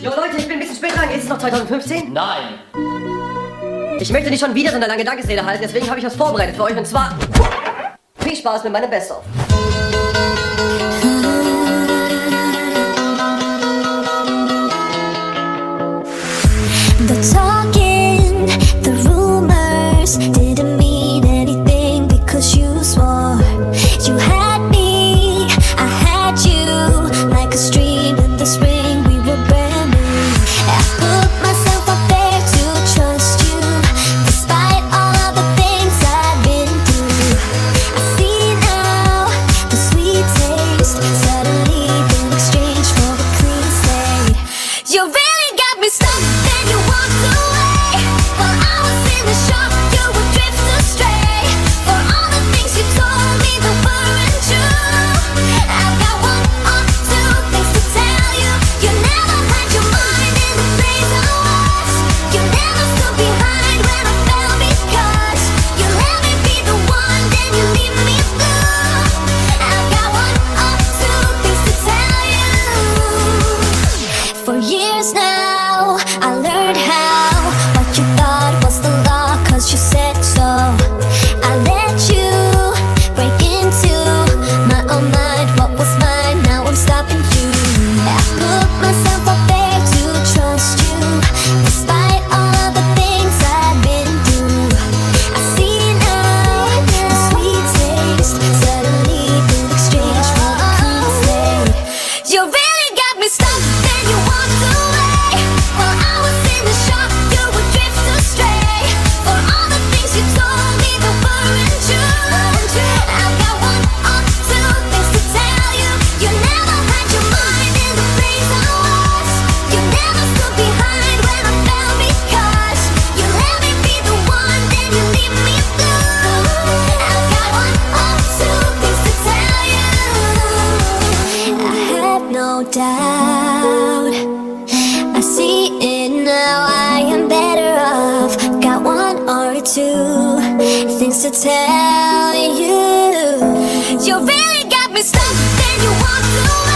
Jo Leute, ich bin ein bisschen spät dran. Ist es noch 2015? Nein. Ich möchte nicht schon wieder so eine lange Dankesrede halten, deswegen habe ich was vorbereitet für euch und zwar viel Spaß mit meinem Best-of. The talking, the rumors didn't mean anything because you swore you had me, I had you, like a stream in the spring, we were brand new. I put myself up there to trust you, despite all of the things I've been through. I see now the sweet taste suddenly been exchanged for a clean slate. You really got me stuck. You walked away while I was in the shop. You would drift astray for all the things you told me that weren't true. I've got one or two things to tell you. You never had your mind in the place I was. You never stood behind when I fell because you let me be the one, then you leave me blue. I've got one or two things to tell you. For years now I learned how what you thought was the law, cause you said so. I let you break into my own mind. What was mine, now I'm stopping you. I put myself up there to trust you, despite all of the things I've been through. I see now the sweet taste suddenly been exchanged for a clean slate. You really got me stuck, then you walked away while I was in the shop. You would drift astray for all the things you told me that weren't true. I've got one or two things to tell you. You never had your mind in the place I was. You never stood behind when I fell because you let me be the one, then you leave me blue. I've got one or two things to tell you. I have no doubt. I see it now, I am better off. Got one or two things to tell you. You really got me stuck, then you walked away.